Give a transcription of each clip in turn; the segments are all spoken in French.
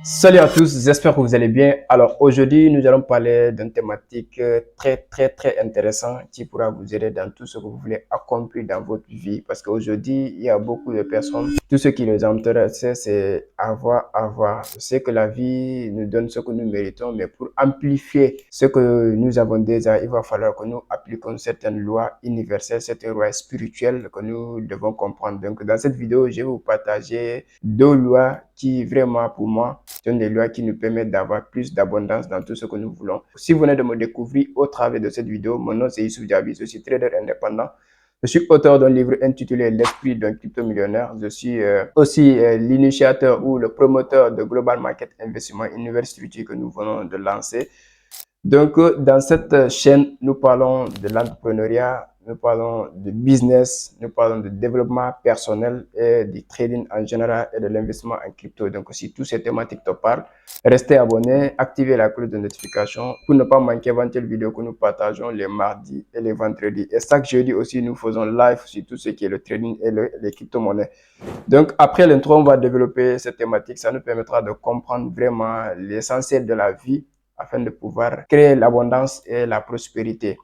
Salut à tous, j'espère que vous allez bien. Alors aujourd'hui, nous allons parler d'une thématique très intéressante qui pourra vous aider dans tout ce que vous voulez accomplir dans votre vie. Parce qu'aujourd'hui, il y a beaucoup de personnes, tout ce qui les intéresse, c'est avoir. Je sais que la vie nous donne ce que nous méritons, mais pour amplifier ce que nous avons déjà, il va falloir que nous appliquions certaines lois universelles, certaines lois spirituelles que nous devons comprendre. Donc dans cette vidéo, je vais vous partager deux lois qui vraiment pour moi sont des lois qui nous permettent d'avoir plus d'abondance dans tout ce que nous voulons. Si vous venez de me découvrir au travers de cette vidéo, mon nom c'est Youssouf Diaby, je suis trader indépendant. Je suis auteur d'un livre intitulé L'esprit d'un crypto-millionnaire. Je suis aussi l'initiateur ou le promoteur de Global Market Investissement, une nouvelle structure que nous venons de lancer. Donc, dans cette chaîne, nous parlons de l'entrepreneuriat, nous parlons de business, nous parlons de développement personnel et du trading en général et de l'investissement en crypto. Donc, si toutes ces thématiques te parlent, restez abonnés, activez la cloche de notification pour ne pas manquer éventuelles vidéos que nous partageons les mardis et les vendredis. Et chaque jeudi aussi, nous faisons live sur tout ce qui est le trading et les crypto-monnaies. Donc, après l'intro, on va développer cette thématique. Ça nous permettra de comprendre vraiment l'essentiel de la vie afin de pouvoir créer l'abondance et la prospérité.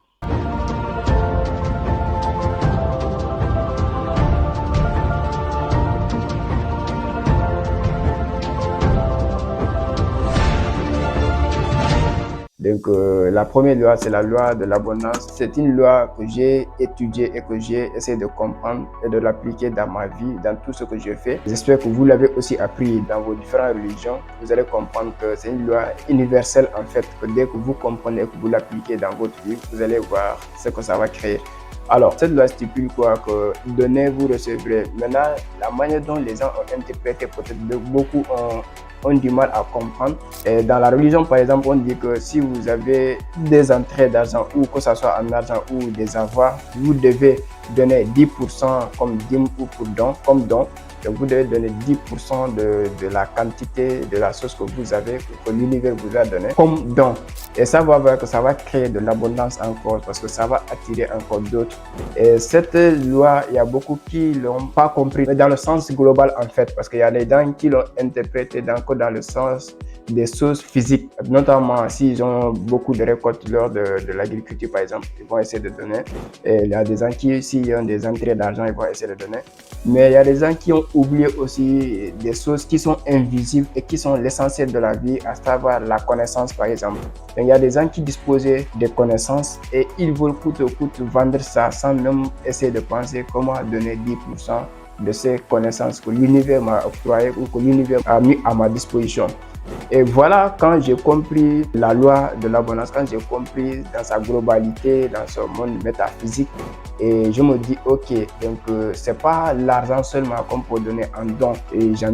Donc, la première loi, c'est la loi de l'abondance. C'est une loi que j'ai étudiée et que j'ai essayé de comprendre et de l'appliquer dans ma vie, dans tout ce que je fais. J'espère que vous l'avez aussi appris dans vos différentes religions. Vous allez comprendre que c'est une loi universelle en fait, que dès que vous comprenez et que vous l'appliquez dans votre vie, vous allez voir ce que ça va créer. Alors, cette loi stipule quoi? Que donnez, vous recevrez. Maintenant, la manière dont les gens ont interprété, peut-être beaucoup ont du mal à comprendre. Et dans la religion, par exemple, on dit que si vous avez des entrées d'argent, ou que ce soit en argent ou des avoirs, vous devez donner 10% comme dîme ou pour don, comme don. Donc, vous devez donner 10% de la quantité de la chose que vous avez, que l'univers vous a donné comme don. Et ça va voir que ça va créer de l'abondance encore parce que ça va attirer encore d'autres. Et cette loi, il y a beaucoup qui l'ont pas compris, mais dans le sens global en fait, parce qu'il y a des gens qui l'ont interprété dans le sens des choses physiques, notamment s'ils ont beaucoup de récoltes lors de l'agriculture par exemple, ils vont essayer de donner. Et il y a des gens qui, s'ils ont des entrées d'argent, ils vont essayer de donner. Mais il y a des gens qui ont oublié aussi des choses qui sont invisibles et qui sont l'essentiel de la vie, à savoir la connaissance par exemple. Donc, il y a des gens qui disposaient des connaissances et ils veulent coûte que coûte vendre ça sans même essayer de penser comment donner 10% de ces connaissances que l'univers m'a octroyé ou que l'univers a mis à ma disposition. Et voilà, quand j'ai compris la loi de l'abondance, quand j'ai compris dans sa globalité, dans ce monde métaphysique, et je me dis, ok, donc c'est pas l'argent seulement qu'on peut donner en don. Et je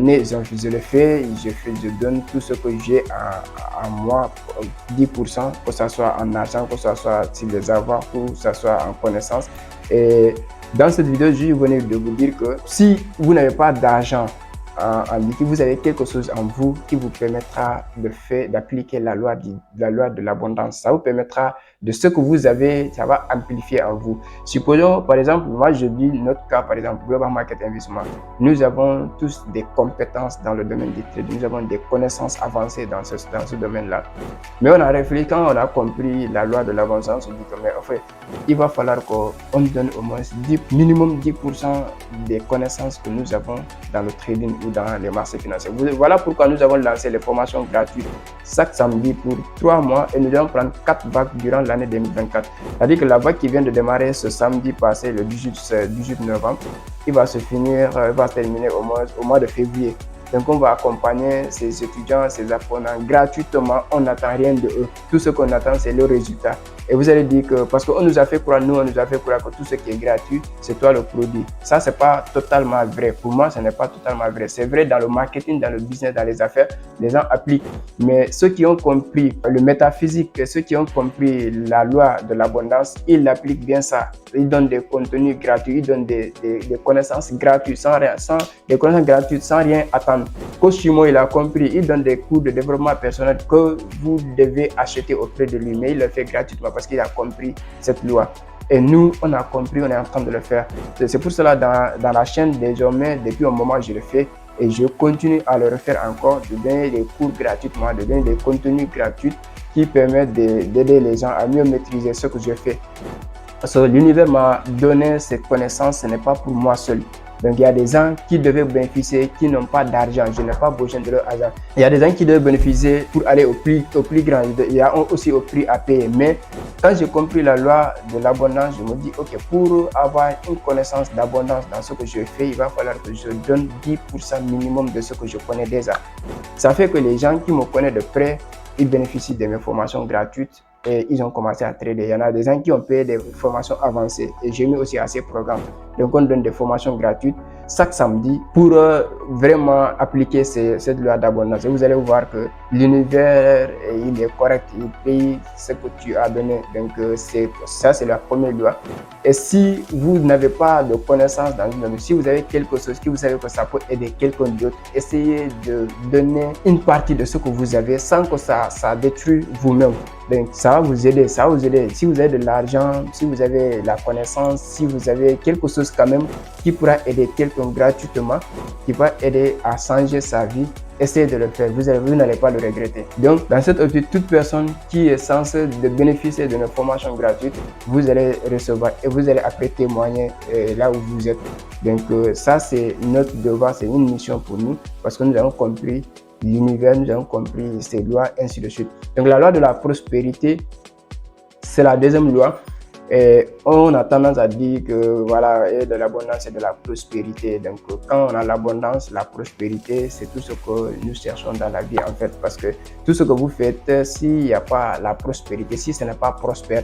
le fais, je donne tout ce que j'ai à moi, 10%, que ce soit en argent, que ce soit sur les avoirs, que ce soit en connaissance. Et dans cette vidéo, je venais de vous dire que si vous n'avez pas d'argent en liquide, vous avez quelque chose en vous qui vous permettra d'appliquer la loi de l'abondance. Ça vous permettra de ce que vous avez, ça va amplifier en vous. Supposons, par exemple, moi je dis notre cas, par exemple, Global Market Investissement. Nous avons tous des compétences dans le domaine du trading, nous avons des connaissances avancées dans ce domaine-là. Mais on a réfléchi, quand on a compris la loi de l'abondance, on se dit que, mais en fait, il va falloir qu'on donne au moins minimum 10% des connaissances que nous avons dans le trading ou dans les marchés financiers. Voilà pourquoi nous avons lancé les formations gratuites chaque samedi pour 3 mois et nous allons prendre 4 vagues durant l'année 2024. C'est-à-dire que la vague qui vient de démarrer ce samedi passé, le 18 novembre, il va se terminer au mois de février. Donc, on va accompagner ces étudiants, ces apprenants gratuitement. On n'attend rien de eux. Tout ce qu'on attend, c'est le résultat. Et vous allez dire que, parce qu'on nous a fait croire, que tout ce qui est gratuit, c'est toi le produit. Ça, c'est pas totalement vrai. Pour moi, ce n'est pas totalement vrai. C'est vrai dans le marketing, dans le business, dans les affaires, les gens appliquent. Mais ceux qui ont compris le métaphysique, ceux qui ont compris la loi de l'abondance, ils appliquent bien ça. Ils donnent des contenus gratuits, ils donnent des connaissances gratuites, sans rien attendre. Coach Shimo, il a compris, il donne des cours de développement personnel que vous devez acheter auprès de lui, mais il le fait gratuitement parce qu'il a compris cette loi. Et nous, on a compris, on est en train de le faire. C'est pour cela, dans la chaîne, désormais, depuis un moment, je le fais. et je continue à le refaire encore, de donner des cours gratuitement, de donner des contenus gratuits qui permettent d'aider les gens à mieux maîtriser ce que je fais. Parce que l'univers m'a donné cette connaissance, ce n'est pas pour moi seul. Donc il y a des gens qui devaient bénéficier, qui n'ont pas d'argent, je n'ai pas besoin de leur argent. Il y a des gens qui devaient bénéficier pour aller au plus grand, il y a aussi au prix à payer. Mais quand j'ai compris la loi de l'abondance, je me dis, ok, pour avoir une connaissance d'abondance dans ce que je fais, il va falloir que je donne 10% minimum de ce que je connais déjà. Ça fait que les gens qui me connaissent de près, ils bénéficient de mes formations gratuites et ils ont commencé à trader. Il y en a des gens qui ont payé des formations avancées et j'ai mis aussi à ces programmes. Donc on donne des formations gratuites chaque samedi pour vraiment appliquer cette loi d'abondance. Et vous allez voir que l'univers, il est correct, il paye ce que tu as donné. Donc ça, c'est la première loi. Et si vous n'avez pas de connaissances dans une domaine, si vous avez quelque chose qui vous savez que ça peut aider quelqu'un d'autre, essayez de donner une partie de ce que vous avez sans que ça détruise vous-même. Donc ça va vous aider, ça va vous aider. Si vous avez de l'argent, si vous avez la connaissance, si vous avez quelque chose quand même qui pourra aider quelqu'un gratuitement, qui va aider à changer sa vie, essayez de le faire, vous n'allez pas le regretter. Donc dans cette optique, toute personne qui est censée de bénéficier de nos formations gratuites, vous allez recevoir et vous allez après témoigner là où vous êtes. Donc ça c'est notre devoir, c'est une mission pour nous parce que nous avons compris l'univers, nous avons compris ces lois, ainsi de suite. Donc la loi de la prospérité, c'est la deuxième loi. Et on a tendance à dire que voilà, de l'abondance et de la prospérité. Donc quand on a l'abondance, la prospérité, c'est tout ce que nous cherchons dans la vie en fait. Parce que tout ce que vous faites, s'il n'y a pas la prospérité, si ce n'est pas prospère,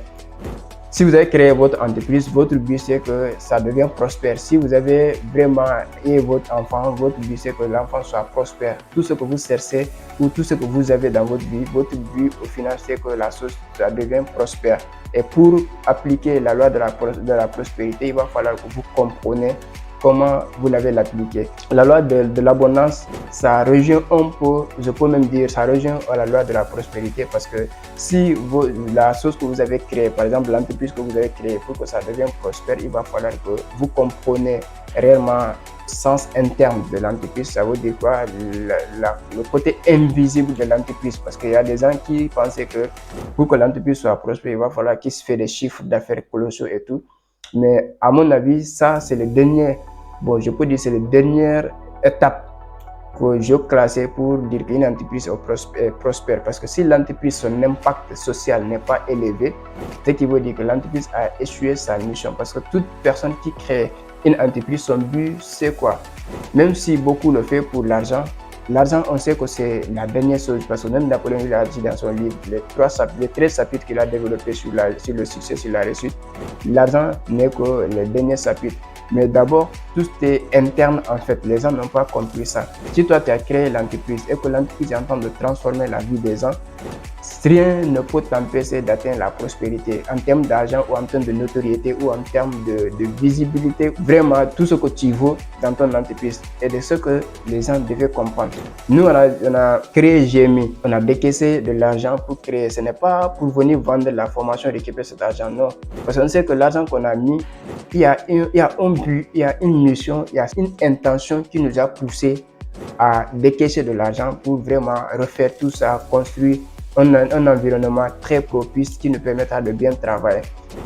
si vous avez créé votre entreprise, votre but c'est que ça devienne prospère. Si vous avez vraiment eu votre enfant, votre but c'est que l'enfant soit prospère. Tout ce que vous cherchez ou tout ce que vous avez dans votre but au final c'est que la chose ça devienne prospère. Et pour appliquer la loi de la prospérité, il va falloir que vous compreniez comment vous l'avez l'appliquer. La loi de l'abondance, ça rejoint un peu, je peux même dire, ça rejoint à la loi de la prospérité parce que si la chose que vous avez créée, par exemple l'entreprise que vous avez créée, pour que ça devienne prospère, il va falloir que vous compreniez réellement le sens interne de l'entreprise. Ça veut dire quoi? Le côté invisible de l'entreprise, parce qu'il y a des gens qui pensaient que pour que l'entreprise soit prospère, il va falloir qu'il se fait des chiffres d'affaires colossaux et tout. Mais à mon avis, ça c'est le dernier, je peux dire c'est la dernière étape que je classais pour dire qu'une entreprise est prospère. Parce que si l'entreprise, son impact social n'est pas élevé, ce qui veut dire que l'entreprise a échoué sa mission. Parce que toute personne qui crée une entreprise, son but c'est quoi? Même si beaucoup le font pour l'argent, l'argent, on sait que c'est la dernière chose, parce que même Napoléon il a dit dans son livre, les 13 chapitres qu'il a développés sur le succès, sur la réussite, l'argent n'est que le dernier chapitre. Mais d'abord, tout est interne en fait, les gens n'ont pas compris ça. Si toi tu as créé l'entreprise et que l'entreprise est en train de transformer la vie des gens, rien ne peut t'empêcher d'atteindre la prospérité en termes d'argent ou en termes de notoriété ou en termes de visibilité. Vraiment, tout ce que tu veux dans ton entreprise et de ce que les gens devaient comprendre. Nous, on a créé GMI, on a décaissé de l'argent pour créer. Ce n'est pas pour venir vendre la formation et récupérer cet argent, non. Parce qu'on sait que l'argent qu'on a mis, il y a un but, il y a une mission, il y a une intention qui nous a poussé à décaisser de l'argent pour vraiment refaire tout ça, construire un environnement très propice qui nous permettra de bien travailler.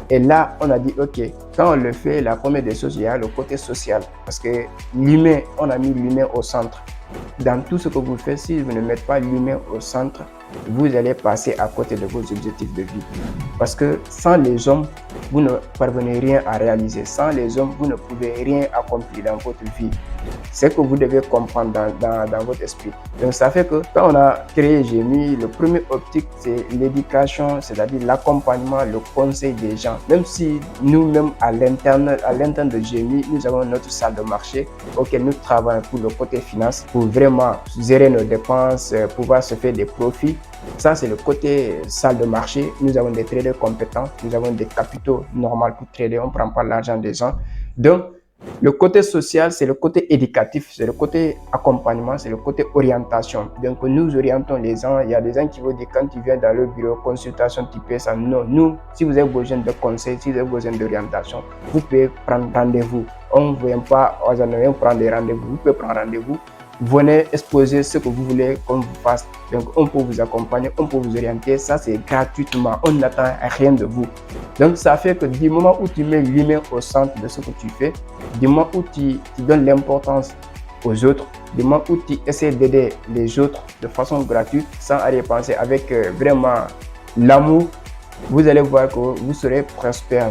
Et là, on a dit, ok, quand on le fait, la première des choses, il y a le côté social. Parce que l'humain, on a mis l'humain au centre. Dans tout ce que vous faites, si vous ne mettez pas l'humain au centre, vous allez passer à côté de vos objectifs de vie. Parce que sans les hommes, vous ne parvenez rien à réaliser. Sans les hommes, vous ne pouvez rien accomplir dans votre vie. C'est ce que vous devez comprendre dans votre esprit. Donc ça fait que quand on a créé GMI, le premier optique c'est l'éducation, c'est-à-dire l'accompagnement, le conseil des gens. Même si nous-mêmes à l'interne de GMI, nous avons notre salle de marché auquel nous travaillons pour le côté finance, pour vraiment gérer nos dépenses, pouvoir se faire des profits. Ça, c'est le côté salle de marché. Nous avons des traders compétents, nous avons des capitaux normaux pour trader, on ne prend pas l'argent des gens. Donc, le côté social, c'est le côté éducatif, c'est le côté accompagnement, c'est le côté orientation. Donc, nous orientons les gens. Il y a des gens qui vont dire quand tu viens dans le bureau, consultation, tu payes ça. Non, nous, si vous avez besoin de conseils, si vous avez besoin d'orientation, vous pouvez prendre rendez-vous. On ne vient pas aux Américains prendre des rendez-vous. Vous pouvez prendre rendez-vous venez exposer ce que vous voulez qu'on vous fasse. Donc, on peut vous accompagner, on peut vous orienter. Ça, c'est gratuitement. On n'attend rien de vous. Donc, ça fait que du moment où tu mets l'humain au centre de ce que tu fais, du moment où tu donnes l'importance aux autres, du moment où tu essaies d'aider les autres de façon gratuite, sans arrière-pensée, avec vraiment l'amour, vous allez voir que vous serez prospère.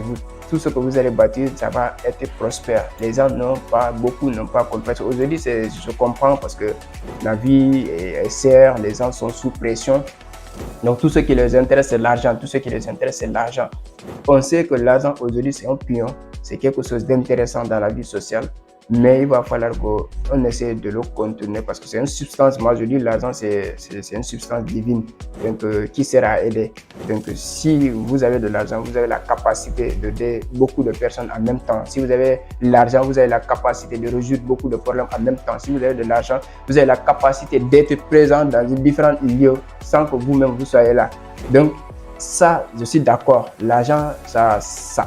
Tout ce que vous allez bâtir, ça va être prospère. Les gens beaucoup n'ont pas compris. Aujourd'hui, je comprends parce que la vie est serre, les gens sont sous pression. Donc, tout ce qui les intéresse, c'est l'argent. Tout ce qui les intéresse, c'est l'argent. On sait que l'argent, aujourd'hui, c'est un pion. C'est quelque chose d'intéressant dans la vie sociale. Mais il va falloir qu'on essaie de le contourner parce que c'est une substance. Moi, je dis l'argent, c'est une substance divine donc, qui sert à aider. Donc, si vous avez de l'argent, vous avez la capacité d'aider beaucoup de personnes en même temps. Si vous avez l'argent, vous avez la capacité de résoudre beaucoup de problèmes en même temps. Si vous avez de l'argent, vous avez la capacité d'être présent dans différents lieux sans que vous-même vous soyez là. Donc, ça, je suis d'accord. L'argent, ça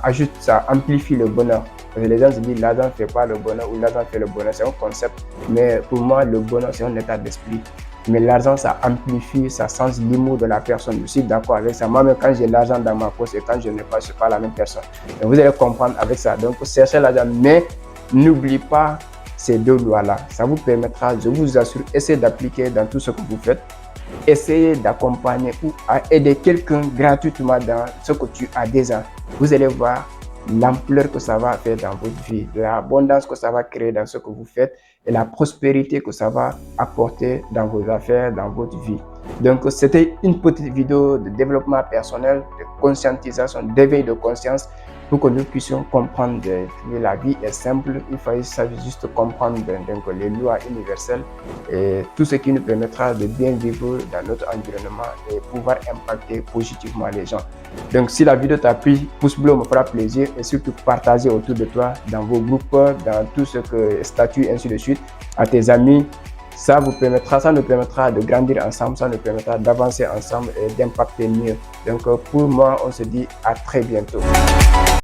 ajoute, ça amplifie le bonheur. Parce que les gens se disent l'argent ne fait pas le bonheur ou l'argent fait le bonheur. C'est un concept. Mais pour moi, le bonheur, c'est un état d'esprit. Mais l'argent, ça amplifie, ça sens l'humour de la personne. Je suis d'accord avec ça. Moi-même, quand j'ai l'argent dans ma poche et quand je n'ai pas, je ne suis pas la même personne. Donc, vous allez comprendre avec ça. Donc, cherchez l'argent. Mais n'oubliez pas ces deux lois-là. Ça vous permettra, je vous assure, essayez d'appliquer dans tout ce que vous faites. Essayez d'accompagner ou à aider quelqu'un gratuitement dans ce que tu as déjà. Vous allez voir l'ampleur que ça va faire dans votre vie, l'abondance que ça va créer dans ce que vous faites et la prospérité que ça va apporter dans vos affaires, dans votre vie. Donc, c'était une petite vidéo de développement personnel, de conscientisation, d'éveil de conscience pour que nous puissions comprendre que la vie est simple. Il faut juste comprendre donc, les lois universelles et tout ce qui nous permettra de bien vivre dans notre environnement et pouvoir impacter positivement les gens. Donc, si la vidéo t'a plu, pouce bleu me fera plaisir et surtout partager autour de toi, dans vos groupes, dans tout ce que statut, ainsi de suite, à tes amis. Ça nous permettra de grandir ensemble, ça nous permettra d'avancer ensemble et d'impacter mieux. Donc, pour moi, on se dit à très bientôt.